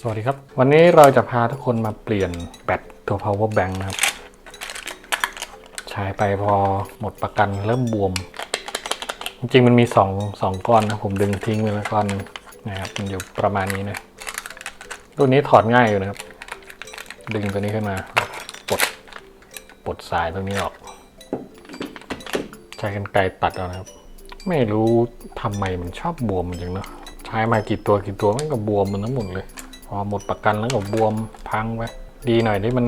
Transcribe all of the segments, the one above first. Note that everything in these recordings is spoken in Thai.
สวัสดีครับวันนี้เราจะพาทุกคนมาเปลี่ยนแบตตัว power bank นะครับใช้ไปพอหมดประกันเริ่มบวมจริงๆมันมี2ก้อนนะผมดึงทิ้งไปแล้วก้อนนะครับมันอยู่ประมาณนี้นะตัวนี้ถอดง่ายอยู่นะครับดึงตัวนี้ขึ้นมาปลดสายตรงนี้ออกใช้กรรไกรตัดเอานะครับไม่รู้ทำไมมันชอบบวมจริงเนาะใช้มากี่ตัวมันก็บวมมันทั้งหมดเลยพอหมดประกันแล้วก็บวมพังไปดีหน่อยที่มัน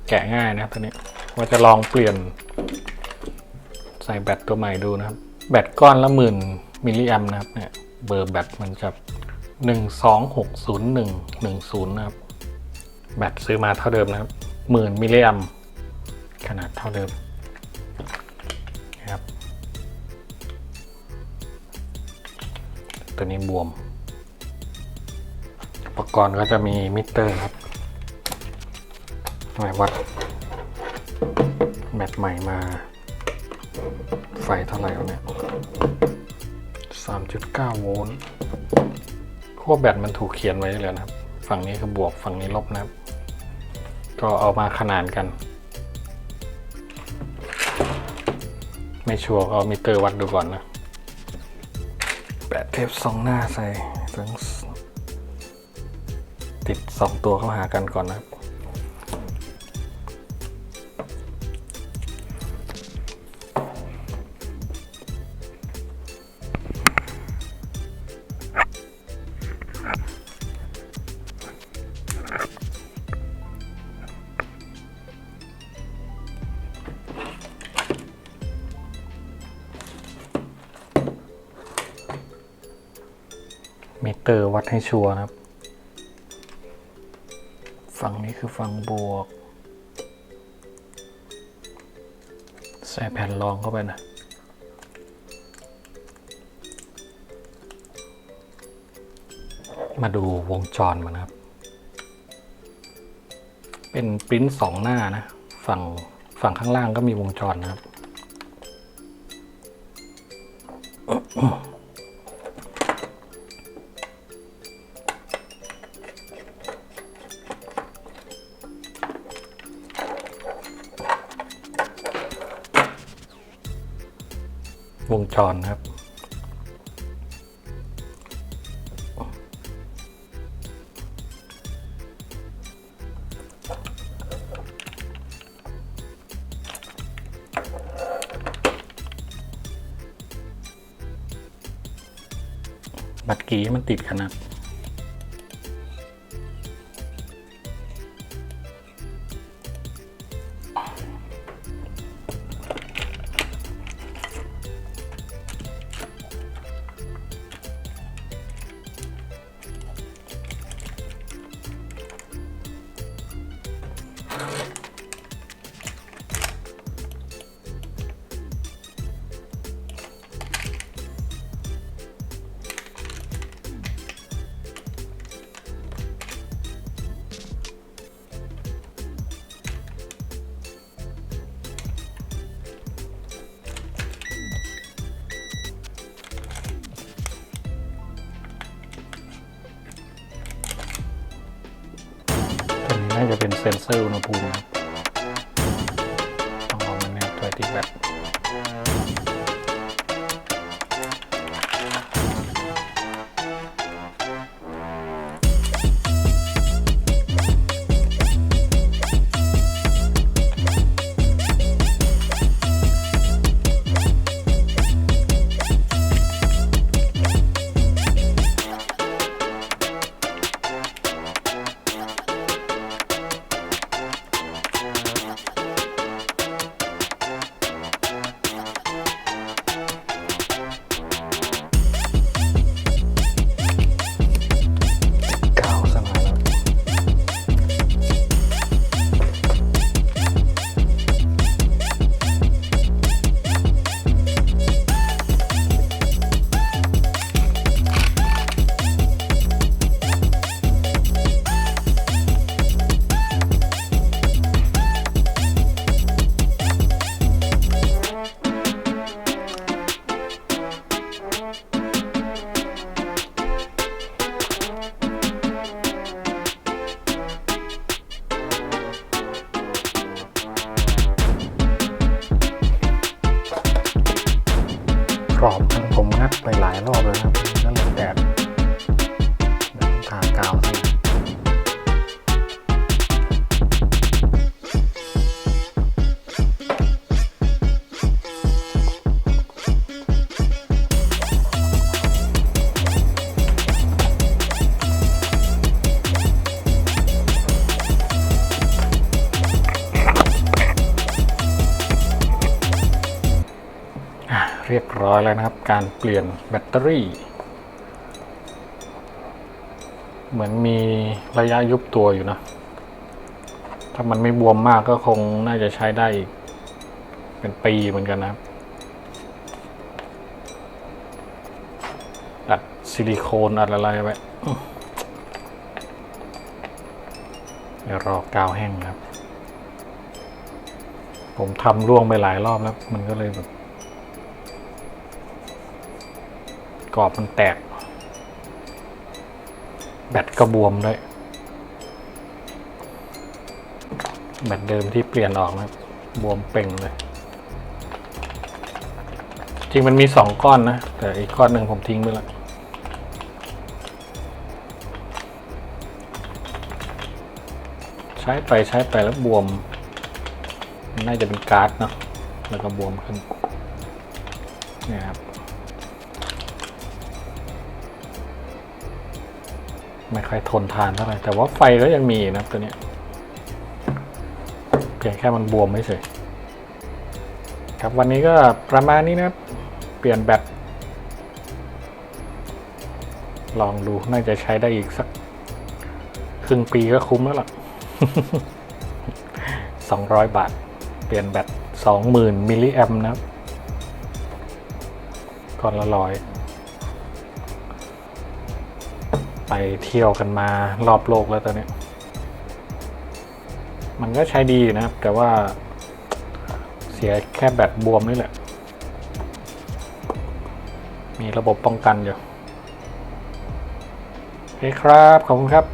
แกะง่ายนะตัวนี้ว่าจะลองเปลี่ยนใส่แบตตัวใหม่ดูนะครับแบตก้อนละ10,000 มิลลิแอมป์นะครับเนี่ยเบอร์แบตมันจะ1260110นะครับแบตซื้อมาเท่าเดิมนะครับ10,000 มิลลิแอมป์ขนาดเท่าเดิมนะครับตัวนี้บวมอุปกรณ์ก็จะมีมิเตอร์ครับหน่วยวัดแบตใหม่มาไฟเท่าไหร่แล้วเนี่ย 3.9 โวลต์ขั้วแบตมันถูกเขียนไว้เลยนะครับฝั่งนี้คือบวกฝั่งนี้ลบนะครับก็เอามาขนานกันไม่ชัวร์เอามิเตอร์วัดดูก่อนนะแปะเทป2 หน้าใส่ถึงติด2ตัวเข้าหากันก่อนนะครับมิเตอร์วัดให้ชัวร์นะครับฝั่งนี้คือฝั่งบวกใส่แผ่นรองเข้าไปนะมาดูวงจรมันนะครับเป็นปริ้น2 หน้านะฝั่งข้างล่างก็มีวงจรนะครับวงจรนะครับบัตรกี้มันติดขนาดน่าจะเป็นเซ็นเซอร์อุณหภูมิครับต้องเอามันแนบตัวที่แบต เรียบร้อยแล้วนะครับการเปลี่ยนแบตเตอรี่เหมือนมีระยะยุบตัวอยู่นะถ้ามันไม่บวมมากก็คงน่าจะใช้ได้อีกเป็นปีเหมือนกันนะครับอัดซิลิโคนอัดอะไรไว้เดี๋ยวรอกาวแห้งครับผมทำร่วงไปหลายรอบแล้วมันก็เลยแบบกรอบมันแตกแบตก็บวมด้วยแบตเดิมที่เปลี่ยนออกนะบวมเป่งเลยจริงมันมี2 ก้อนนะแต่อีกก้อนหนึ่งผมทิ้งไปแล้วใช้ไปแล้วบวมน่าจะเป็นก๊าซเนาะแล้วก็บวมขึ้นนี่ครับไม่ค่อยทนทานเท่าไหร่แต่ว่าไฟก็ยังมีนะตัวนี้เพียงแค่มันบวมไม่เฉยครับวันนี้ก็ประมาณนี้นะครับเปลี่ยนแบตลองดูน่าจะใช้ได้อีกสักครึ่งปีก็คุ้มแล้วล่ะ 200 บาทเปลี่ยนแบต 20,000 มิลลิแอมป์นะครับก่อนละ100ไปเที่ยวกันมารอบโลกแล้วตอนนี้มันก็ใช้ดีนะครับแต่ว่าเสียแค่แบตบวมนี่แหละมีระบบป้องกันอยู่โอเคครับขอบคุณครับ